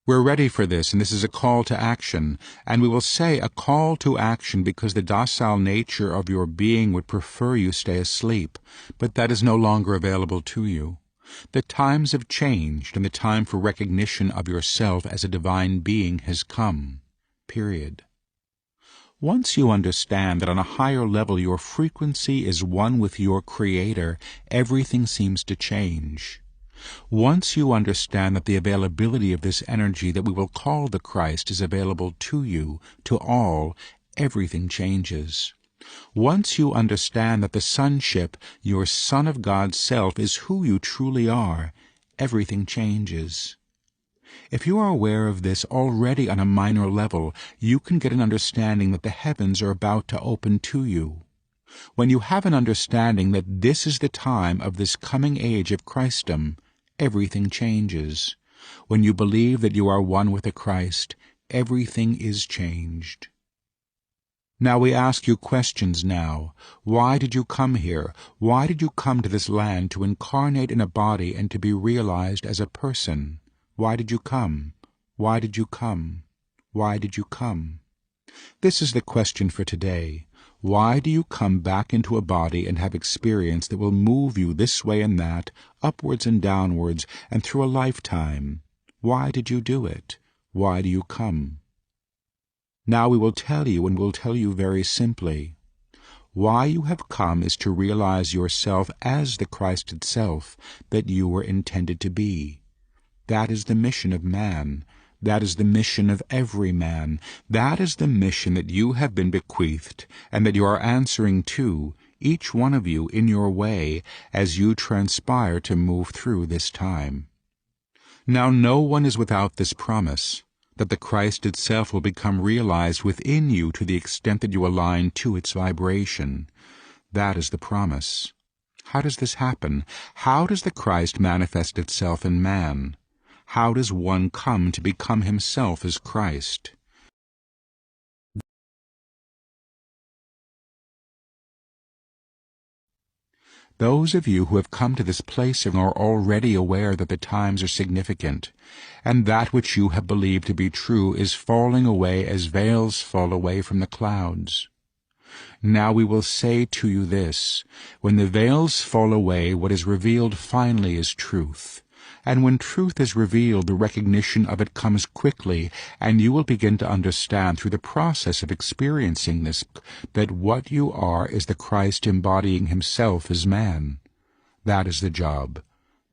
We're ready for this, and this is a call to action. And we will say a call to action because the docile nature of your being would prefer you stay asleep, but that is no longer available to you. The times have changed, and the time for recognition of yourself as a divine being has come. Period. Once you understand that on a higher level your frequency is one with your Creator, everything seems to change. Once you understand that the availability of this energy that we will call the Christ is available to you, to all, everything changes. Once you understand that the sonship, your Son of God's self, is who you truly are, everything changes. If you are aware of this already on a minor level, you can get an understanding that the heavens are about to open to you. When you have an understanding that this is the time of this coming age of Christdom, everything changes. When you believe that you are one with the Christ, everything is changed. Now we ask you questions now. Why did you come here? Why did you come to this land to incarnate in a body and to be realized as a person? Why did you come? Why did you come? Why did you come? This is the question for today. Why do you come back into a body and have experience that will move you this way and that, upwards and downwards, and through a lifetime? Why did you do it? Why do you come? Now we will tell you, and we'll tell you very simply. Why you have come is to realize yourself as the Christ itself that you were intended to be. That is the mission of man. That is the mission of every man. That is the mission that you have been bequeathed, and that you are answering to, each one of you in your way, as you transpire to move through this time. Now no one is without this promise, that the Christ itself will become realized within you to the extent that you align to its vibration. That is the promise. How does this happen? How does the Christ manifest itself in man? How does one come to become himself as Christ? Those of you who have come to this place are already aware that the times are significant, and that which you have believed to be true is falling away as veils fall away from the clouds. Now we will say to you this: when the veils fall away, what is revealed finally is truth. And when truth is revealed, the recognition of it comes quickly, and you will begin to understand through the process of experiencing this that what you are is the Christ embodying himself as man. That is the job.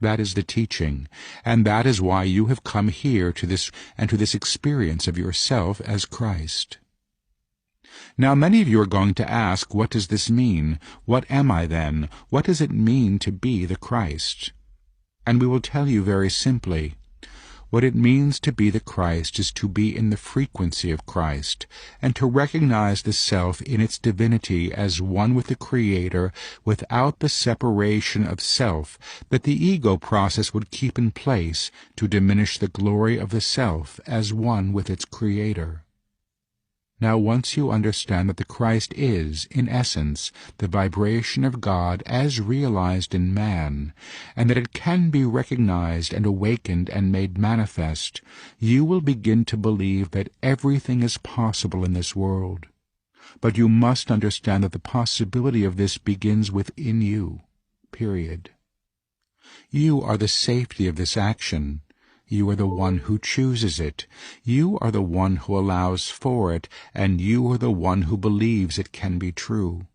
That is the teaching. And that is why you have come here to this experience of yourself as Christ. Now many of you are going to ask, what does this mean? What am I then? What does it mean to be the Christ? And we will tell you very simply, what it means to be the Christ is to be in the frequency of Christ, and to recognize the self in its divinity as one with the Creator without the separation of self that the ego process would keep in place to diminish the glory of the self as one with its Creator. Now once you understand that the Christ is, in essence, the vibration of God as realized in man, and that it can be recognized and awakened and made manifest, you will begin to believe that everything is possible in this world. But you must understand that the possibility of this begins within you, period. You are the safety of this action. You are the one who chooses it. You are the one who allows for it, and you are the one who believes it can be true.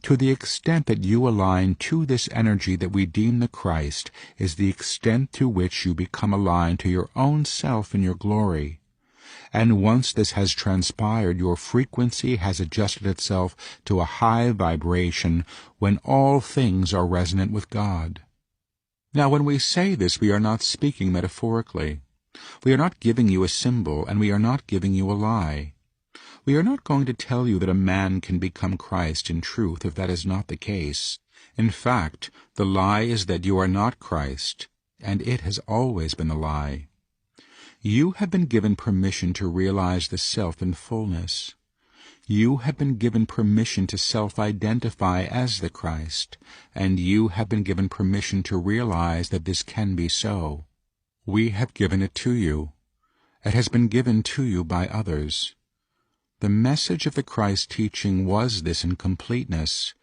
To the extent that you align to this energy that we deem the Christ is the extent to which you become aligned to your own self in your glory. And once this has transpired, your frequency has adjusted itself to a high vibration when all things are resonant with God. Now, when we say this, we are not speaking metaphorically. We are not giving you a symbol, and we are not giving you a lie. We are not going to tell you that a man can become Christ in truth if that is not the case. In fact, the lie is that you are not Christ, and it has always been a lie. You have been given permission to realize the self in fullness. You have been given permission to self-identify as the Christ, and you have been given permission to realize that this can be so. We have given it to you. It has been given to you by others. The message of the Christ teaching was this in completeness,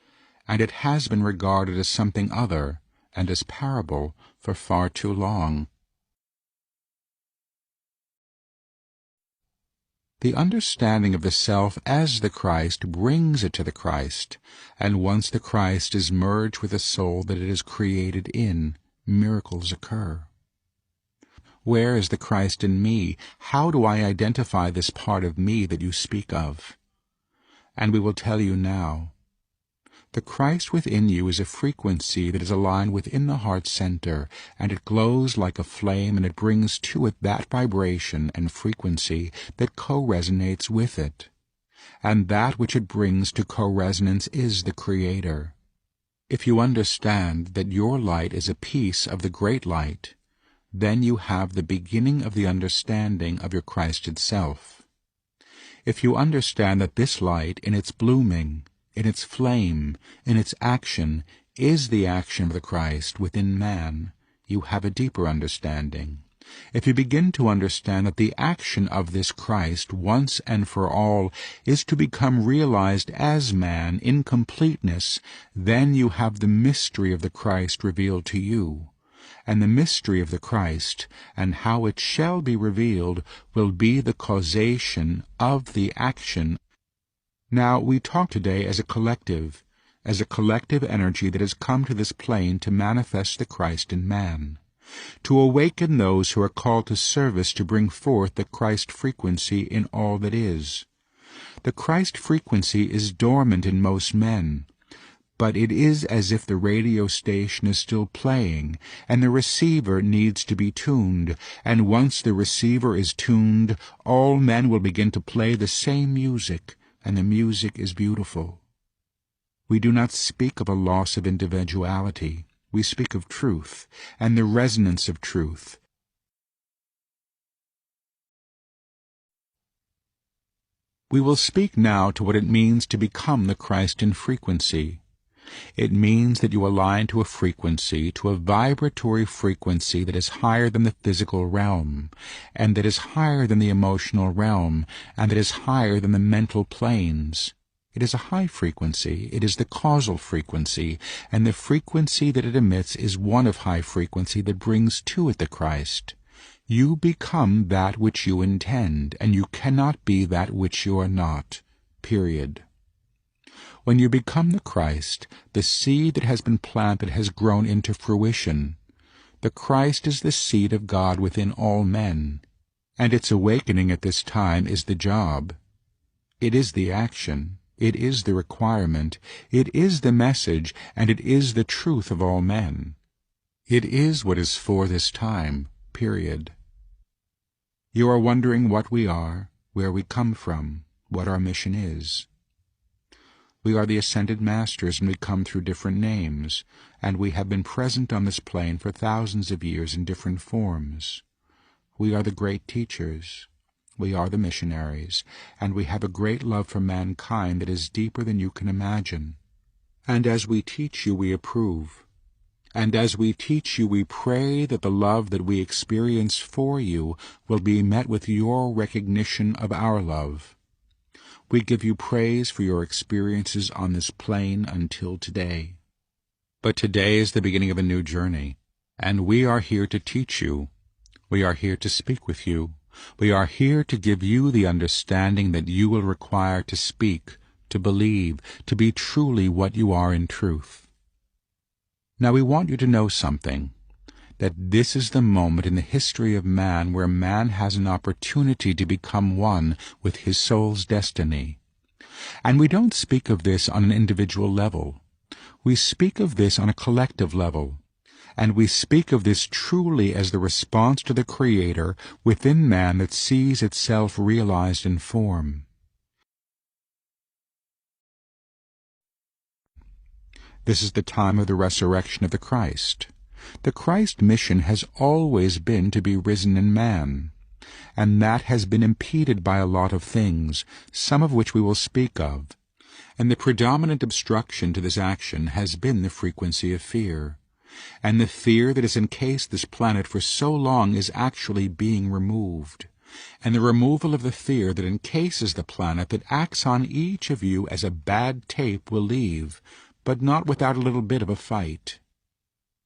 and it has been regarded as something other and as parable for far too long. The understanding of the self as the Christ brings it to the Christ, and once the Christ is merged with the soul that it is created in, miracles occur. Where is the Christ in me? How do I identify this part of me that you speak of? And we will tell you now. The Christ within you is a frequency that is aligned within the heart center, and it glows like a flame, and it brings to it that vibration and frequency that co-resonates with it. And that which it brings to co-resonance is the Creator. If you understand that your light is a piece of the great light, then you have the beginning of the understanding of your Christ itself. If you understand that this light, in its blooming, in its flame, in its action, is the action of the Christ within man, you have a deeper understanding. If you begin to understand that the action of this Christ, once and for all, is to become realized as man in completeness, then you have the mystery of the Christ revealed to you. And the mystery of the Christ, and how it shall be revealed, will be the causation of the action. Now, we talk today as a collective energy that has come to this plane to manifest the Christ in man, to awaken those who are called to service to bring forth the Christ frequency in all that is. The Christ frequency is dormant in most men, but it is as if the radio station is still playing, and the receiver needs to be tuned, and once the receiver is tuned, all men will begin to play the same music, and the music is beautiful. We do not speak of a loss of individuality. We speak of truth, and the resonance of truth. We will speak now to what it means to become the Christ in frequency. It means that you align to a frequency, to a vibratory frequency that is higher than the physical realm, and that is higher than the emotional realm, and that is higher than the mental planes. It is a high frequency. It is the causal frequency, and the frequency that it emits is one of high frequency that brings to it the Christ. You become that which you intend, and you cannot be that which you are not. Period. When you become the Christ, the seed that has been planted has grown into fruition. The Christ is the seed of God within all men, and its awakening at this time is the job. It is the action. It is the requirement. It is the message, and it is the truth of all men. It is what is for this time. Period. You are wondering what we are, where we come from, what our mission is. We are the Ascended Masters, and we come through different names, and we have been present on this plane for thousands of years in different forms. We are the great teachers. We are the missionaries, and we have a great love for mankind that is deeper than you can imagine. And as we teach you, we approve. And as we teach you, we pray that the love that we experience for you will be met with your recognition of our love. We give you praise for your experiences on this plane until today. But today is the beginning of a new journey, and we are here to teach you. We are here to speak with you. We are here to give you the understanding that you will require to speak, to believe, to be truly what you are in truth. Now we want you to know something, that this is the moment in the history of man where man has an opportunity to become one with his soul's destiny. And we don't speak of this on an individual level. We speak of this on a collective level. And we speak of this truly as the response to the Creator within man that sees itself realized in form. This is the time of the resurrection of the Christ. The Christ mission has always been to be risen in man, and that has been impeded by a lot of things, some of which we will speak of. And the predominant obstruction to this action has been the frequency of fear. And the fear that has encased this planet for so long is actually being removed. and the removal of the fear that encases the planet that acts on each of you as a bad tape will leave, but not without a little bit of a fight.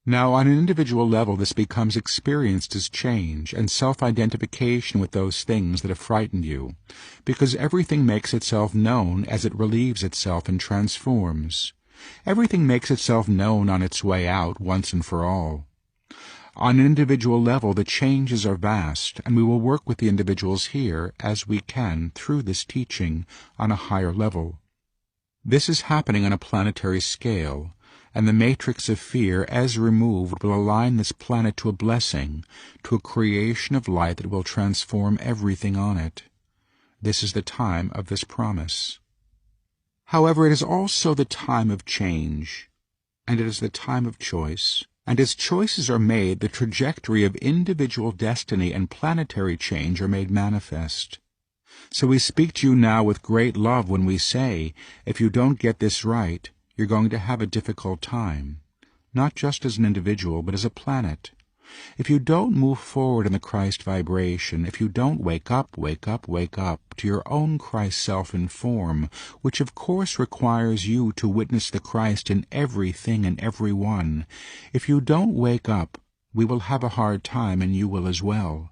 Now, on an individual level, this becomes experienced as change and self-identification with those things that have frightened you, because everything makes itself known as it relieves itself and transforms. Everything makes itself known on its way out once and for all. On an individual level, the changes are vast, and we will work with the individuals here as we can through this teaching on a higher level. This is happening on a planetary scale, and the matrix of fear, as removed, will align this planet to a blessing, to a creation of light that will transform everything on it. This is the time of this promise. However, it is also the time of change, and it is the time of choice. And as choices are made, the trajectory of individual destiny and planetary change are made manifest. So we speak to you now with great love when we say, if you don't get this right, you're going to have a difficult time, not just as an individual, but as a planet. If you don't move forward in the Christ vibration, if you don't wake up to your own Christ self and form, which of course requires you to witness the Christ in everything and everyone, if you don't wake up, we will have a hard time, and you will as well.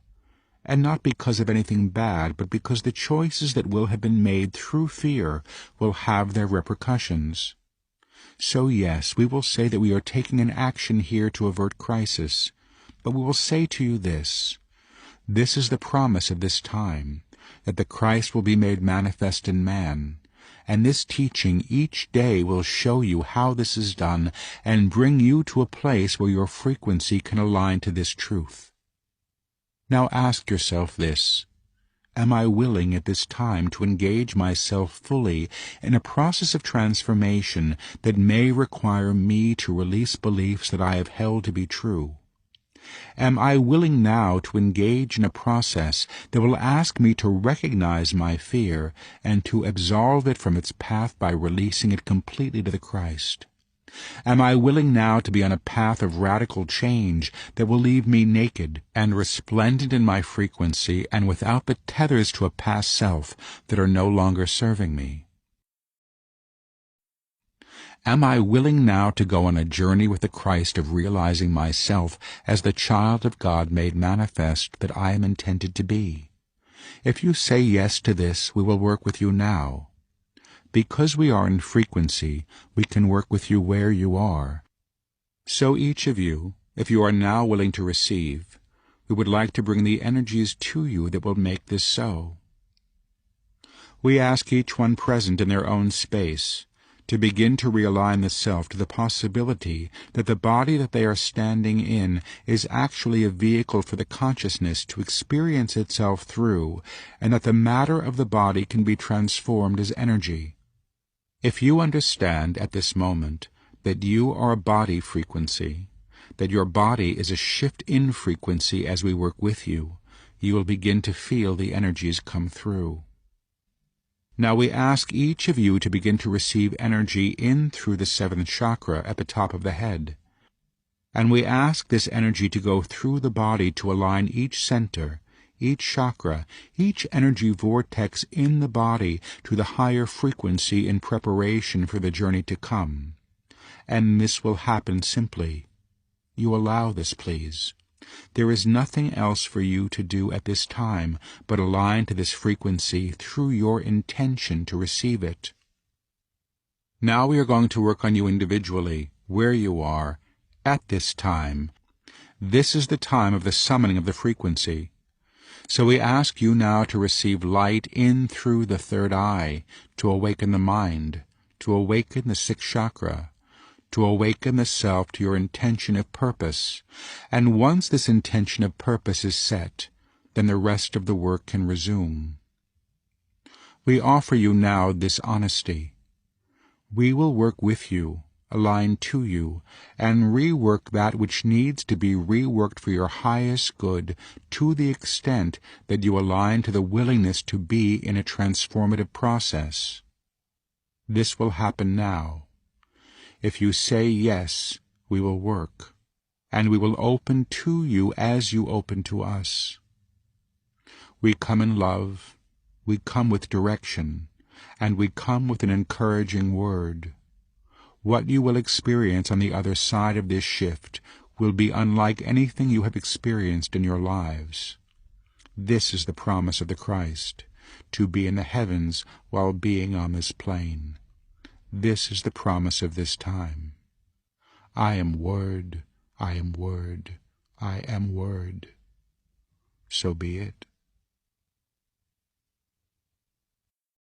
And not because of anything bad, but because the choices that will have been made through fear will have their repercussions. So yes, we will say that we are taking an action here to avert crisis, but we will say to you this. This is the promise of this time, that the Christ will be made manifest in man, and this teaching each day will show you how this is done and bring you to a place where your frequency can align to this truth. Now ask yourself this. Am I willing at this time to engage myself fully in a process of transformation that may require me to release beliefs that I have held to be true? Am I willing now to engage in a process that will ask me to recognize my fear and to absolve it from its path by releasing it completely to the Christ? Am I willing now to be on a path of radical change that will leave me naked and resplendent in my frequency and without the tethers to a past self that are no longer serving me? Am I willing now to go on a journey with the Christ of realizing myself as the child of God made manifest that I am intended to be? If you say yes to this, we will work with you now. Because we are in frequency, we can work with you where you are. So each of you, if you are now willing to receive, we would like to bring the energies to you that will make this so. We ask each one present in their own space to begin to realign the self to the possibility that the body that they are standing in is actually a vehicle for the consciousness to experience itself through, and that the matter of the body can be transformed as energy. If you understand at this moment that you are a body frequency, that your body is a shift in frequency as we work with you, you will begin to feel the energies come through. Now we ask each of you to begin to receive energy in through the seventh chakra at the top of the head. And we ask this energy to go through the body to align each center, each chakra, each energy vortex in the body to the higher frequency in preparation for the journey to come. And this will happen simply. You allow this, please. There is nothing else for you to do at this time but align to this frequency through your intention to receive it. Now we are going to work on you individually, where you are, at this time. This is the time of the summoning of the frequency. So we ask you now to receive light in through the third eye, to awaken the mind, to awaken the sixth chakra, to awaken the self to your intention of purpose. And once this intention of purpose is set, then the rest of the work can resume. We offer you now this honesty. We will work with you, align to you, and rework that which needs to be reworked for your highest good to the extent that you align to the willingness to be in a transformative process. This will happen now. If you say yes, we will work, and we will open to you as you open to us. We come in love, we come with direction, and we come with an encouraging word. What you will experience on the other side of this shift will be unlike anything you have experienced in your lives. This is the promise of the Christ, to be in the heavens while being on this plane. This is the promise of this time. I am Word, I am Word, I am Word. So be it.